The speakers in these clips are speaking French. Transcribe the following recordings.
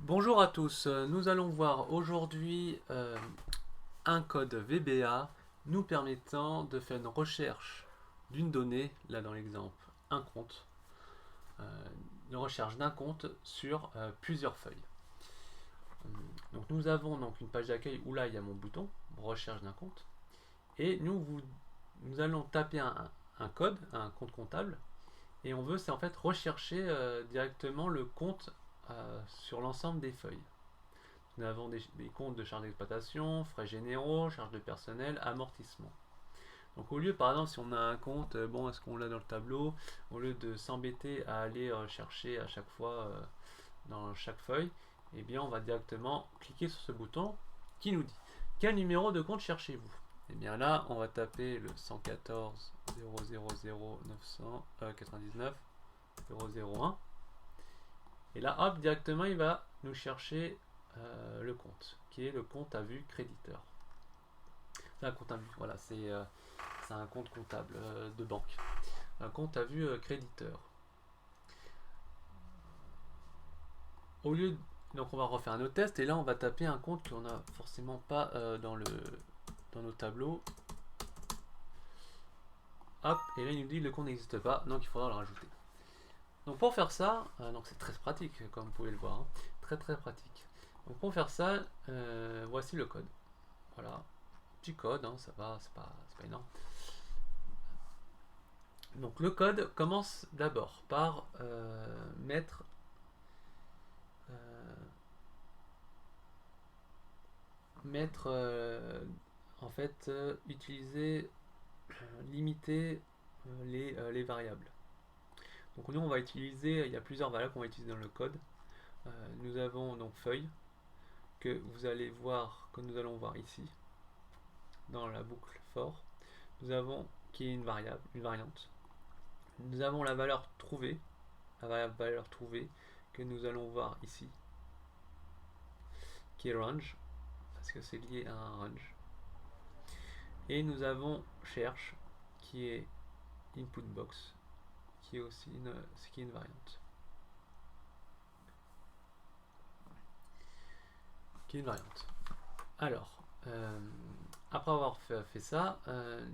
Bonjour à tous, nous allons voir aujourd'hui un code VBA nous permettant de faire une recherche d'une donnée, là dans l'exemple un compte, une recherche d'un compte sur plusieurs feuilles. Donc nous avons donc une page d'accueil où là il y a mon bouton, recherche d'un compte, et nous allons taper un code, un compte comptable, et on veut c'est en fait rechercher directement le compte sur l'ensemble des feuilles. Nous avons des comptes de charges d'exploitation, frais généraux, charges de personnel, amortissement. Donc au lieu, par exemple, si on a un compte, bon, est-ce qu'on l'a dans le tableau, au lieu de s'embêter à aller chercher à chaque fois dans chaque feuille, eh bien on va directement cliquer sur ce bouton qui nous dit quel numéro de compte cherchez-vous. Et bien là, on va taper le 114 000 999 001. Et là, hop, directement, il va nous chercher le compte, qui est le compte à vue créditeur. C'est un compte à vue, voilà, c'est un compte comptable de banque. Un compte à vue créditeur. Au lieu de, donc on va refaire un autre test, et là on va taper un compte qu'on n'a forcément pas dans nos tableaux. Hop, et là il nous dit le compte n'existe pas, donc il faudra le rajouter. Donc pour faire ça, donc c'est très pratique comme vous pouvez le voir, hein, très pratique. Donc pour faire ça, voici le code. Voilà, petit code, hein, ça va, c'est pas énorme. Donc le code commence d'abord par mettre en fait utiliser limiter les variables. Donc nous on va utiliser, il y a plusieurs variables qu'on va utiliser dans le code. Nous avons donc feuille que vous allez voir, que nous allons voir ici dans la boucle for. Nous avons qui est une variable, une variante. Nous avons la valeur trouvée, la variable valeur trouvée que nous allons voir ici, qui est range, parce que c'est lié à un range. Et nous avons cherche, qui est input box, qui est aussi une variante. Qui est une variante. Alors, après avoir fait ça, je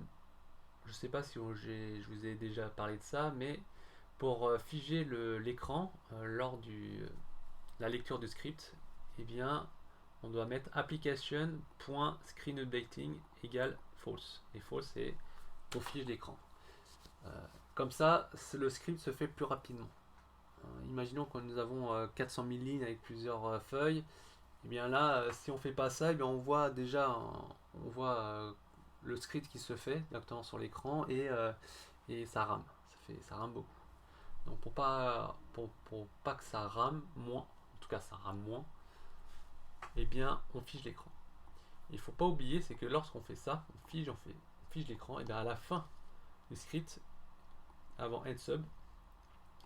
ne sais pas si je vous ai déjà parlé de ça, mais pour figer l'écran lors de la lecture du script, eh bien, on doit mettre application.screenupdating égale false. Et false, c'est on fige l'écran. Comme ça, le script se fait plus rapidement. Imaginons que nous avons 400 000 lignes avec plusieurs feuilles. Et bien là, si on fait pas ça, et bien on voit déjà le script qui se fait directement sur l'écran et ça rame. Ça rame beaucoup. Donc pour pas que ça rame moins, en tout cas ça rame moins, eh bien on fige l'écran. Il ne faut pas oublier, c'est que lorsqu'on fait ça, on fige l'écran, et bien à la fin du script, avant end sub,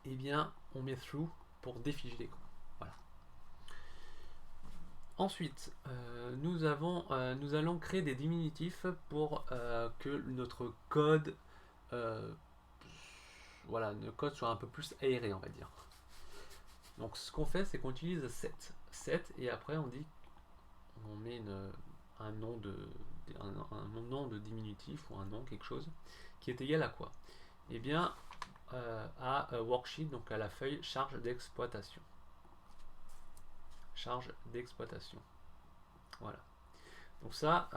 eh bien on met through pour défiger l'écran. Voilà. Ensuite, nous allons créer des diminutifs pour que notre code, voilà, le code soit un peu plus aéré, on va dire. Donc ce qu'on fait, c'est qu'on utilise set et après on met un nom de diminutif ou un nom quelque chose qui est égal à quoi? Eh bien à worksheet, donc à la feuille charge d'exploitation. Charge d'exploitation. Voilà. Donc ça,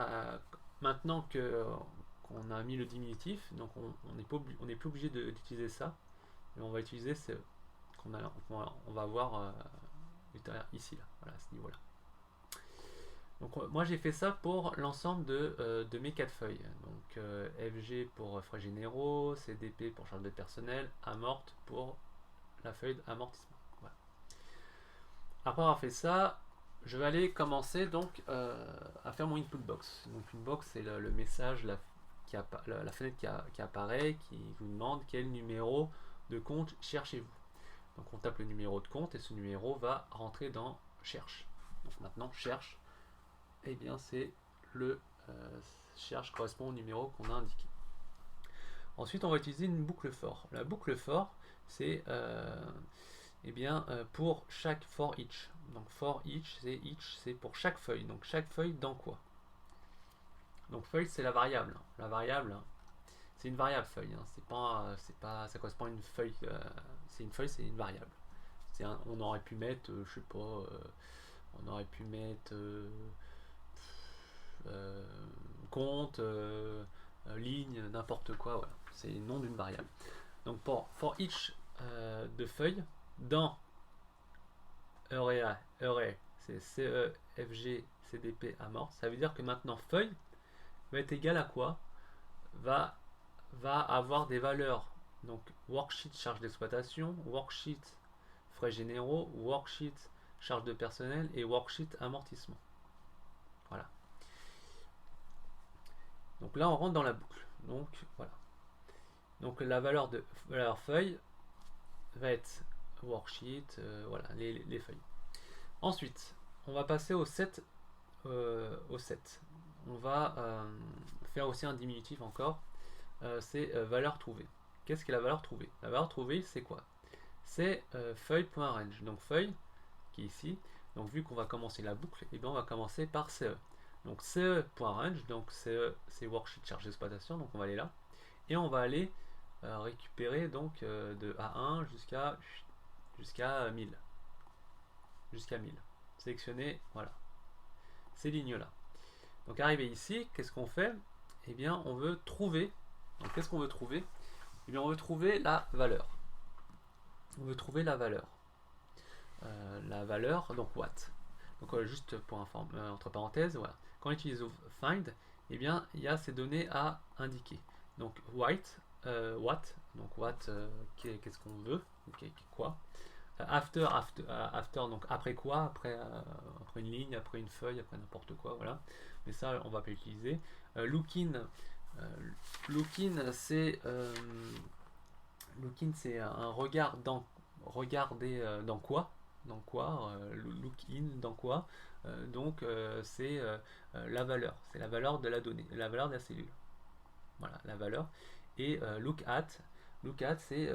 maintenant qu'on a mis le diminutif, donc on n'est plus obligé d'utiliser ça, mais on va utiliser ce qu'on va voir ici, là, voilà, à ce niveau-là. Donc moi j'ai fait ça pour l'ensemble de mes 4 feuilles. Donc FG pour frais généraux, CDP pour charge de personnel, amort pour la feuille d'amortissement. Voilà. Après avoir fait ça, je vais aller commencer donc à faire mon input box. Donc une box, c'est le message, la fenêtre qui apparaît, qui vous demande quel numéro de compte cherchez-vous. Donc on tape le numéro de compte et ce numéro va rentrer dans cherche. Donc maintenant cherche, et bien c'est le cherche correspond au numéro qu'on a indiqué. Ensuite on va utiliser une boucle for. La boucle for, c'est pour chaque for each. Donc for each c'est pour chaque feuille. Donc chaque feuille dans quoi? Donc feuille c'est la variable. La variable c'est une variable feuille. Hein. C'est pas, ça correspond à une feuille. C'est une feuille, c'est une variable. On aurait pu mettre, je sais pas, on aurait pu mettre compte, ligne, n'importe quoi. Voilà. C'est le nom d'une variable. Donc for each de feuille dans array, c'est CEFG CDP amorce. Ça veut dire que maintenant feuille va être égal à quoi? Va avoir des valeurs. Donc worksheet charge d'exploitation, worksheet frais généraux, worksheet charge de personnel et worksheet amortissement. Voilà. Donc là on rentre dans la boucle. Donc voilà. Donc la valeur feuille va être worksheet, voilà, les feuilles. Ensuite, on va passer au set. On va faire aussi un diminutif encore. C'est valeur trouvée. Qu'est-ce qu'est la valeur trouvée? La valeur trouvée, c'est quoi? C'est feuille.range. Donc feuille, qui est ici. Donc vu qu'on va commencer la boucle, et bien on va commencer par CE. Donc CE.range, donc CE c'est worksheet charge d'exploitation, donc on va aller là. Et on va aller récupérer donc de A1 jusqu'à 1000. Jusqu'à 1000. Sélectionner, voilà, ces lignes-là. Donc arrivé ici, qu'est-ce qu'on fait? Eh bien on veut trouver. Donc qu'est-ce qu'on veut trouver? Eh bien on veut trouver la valeur. On veut trouver la valeur. Donc what. Donc juste pour entre parenthèses, voilà. Quand on utilise find, eh bien il y a ces données à indiquer. Donc what, donc what, qu'est-ce qu'on veut, quoi. After, donc après quoi, après une ligne, après une feuille, après n'importe quoi, voilà. Mais ça, on va pas l'utiliser. Lookin, c'est un regard dans regarder dans quoi, look in dans quoi. Donc c'est la valeur, c'est la valeur de la donnée, la valeur de la cellule. Voilà, la valeur. Et look at c'est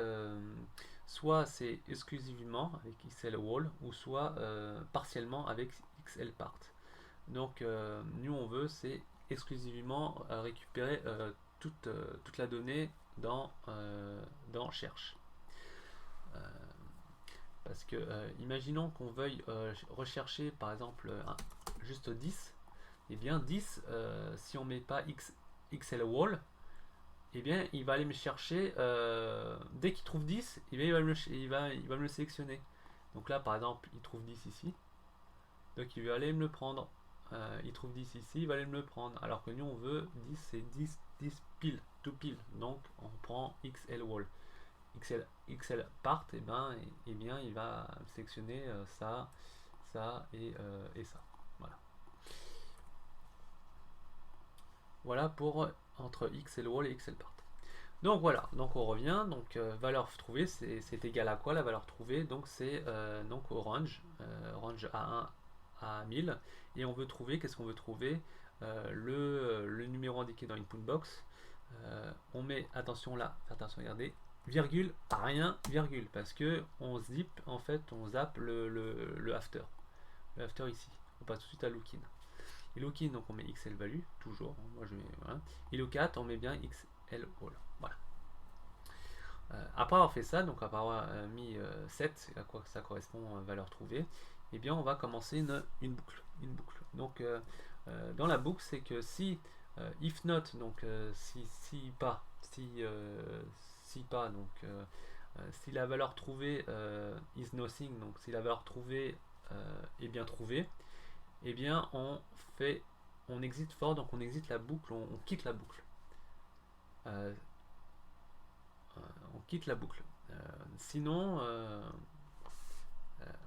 soit c'est exclusivement avec XL wall ou soit partiellement avec XL part. Donc nous on veut c'est exclusivement récupérer toute la donnée dans cherche. Parce que imaginons qu'on veuille rechercher par exemple juste 10, et bien 10 si on met pas XL wall, et bien il va aller me chercher dès qu'il trouve 10, et bien il va me le sélectionner. Donc là par exemple il trouve 10 ici, donc il va aller me le prendre. Il trouve 10 ici, il va aller me le prendre. Alors que nous on veut 10, c'est 10 pile, tout pile. Donc on prend XL wall. XL part, et bien il va sélectionner ça et ça. Voilà. Voilà pour entre XL wall et XL part. Donc voilà, donc on revient, donc valeur trouvée c'est égal à quoi la valeur trouvée? Donc c'est donc orange, orange A1 à 1000, et on veut trouver, qu'est-ce qu'on veut trouver? Le numéro indiqué dans l'input box. On met, attention là, attention, regardez, virgule, rien, virgule, parce que on zip, en fait, on zappe le after. Le after ici. On passe tout de suite à lookin. Et lookin, donc on met XL value, toujours. Moi je mets, voilà. Et lookat, on met bien XL all. Voilà. Après avoir fait ça, donc après avoir mis 7, à quoi ça correspond valeur trouvée, et bien on va commencer une boucle. Donc dans la boucle, c'est que si if not, donc si pas, donc si la valeur trouvée is nothing, donc si la valeur trouvée est bien trouvée, et bien on exit for, donc on exit la boucle, on quitte la boucle. On quitte la boucle. Sinon,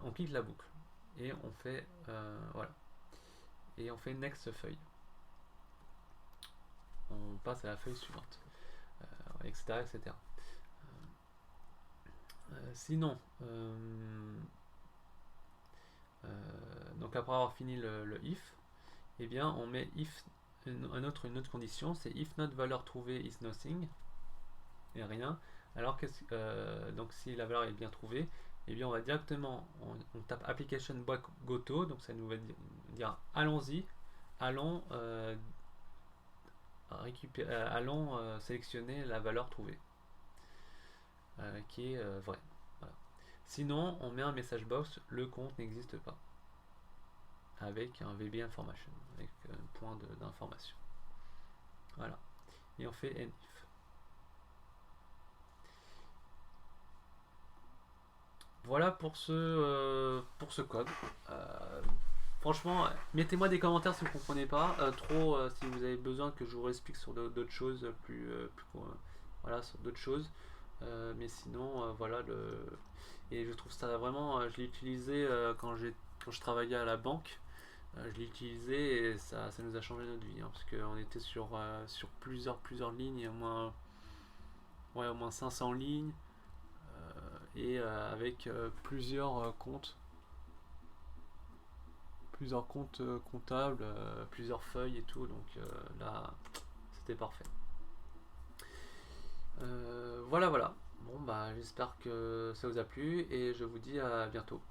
on quitte la boucle et on fait voilà, et on fait next feuille. On passe à la feuille suivante, etc., etc. Sinon, donc après avoir fini le if, et bien on met if une autre condition, c'est if not valeur trouvée is nothing et rien. Alors donc si la valeur est bien trouvée, et bien on va directement, on tape application boîte Goto, donc ça nous va dire allons-y, allons, sélectionner la valeur trouvée, qui est vraie. Voilà. Sinon, on met un message box, le compte n'existe pas, avec un VB information, avec un point d'information. Voilà. Et on fait if. Voilà pour ce code. Franchement, mettez-moi des commentaires si vous ne comprenez pas. Si vous avez besoin que je vous explique sur d'autres choses, voilà, sur d'autres choses. Mais sinon, voilà. Et je trouve ça vraiment. Je l'ai utilisé quand je travaillais à la banque. Je l'ai utilisé et ça nous a changé notre vie. Hein, parce qu'on était sur plusieurs lignes, au moins 500 lignes. Et avec plusieurs comptes comptables, plusieurs feuilles et tout, donc là c'était parfait. Voilà. Bon bah j'espère que ça vous a plu et je vous dis à bientôt.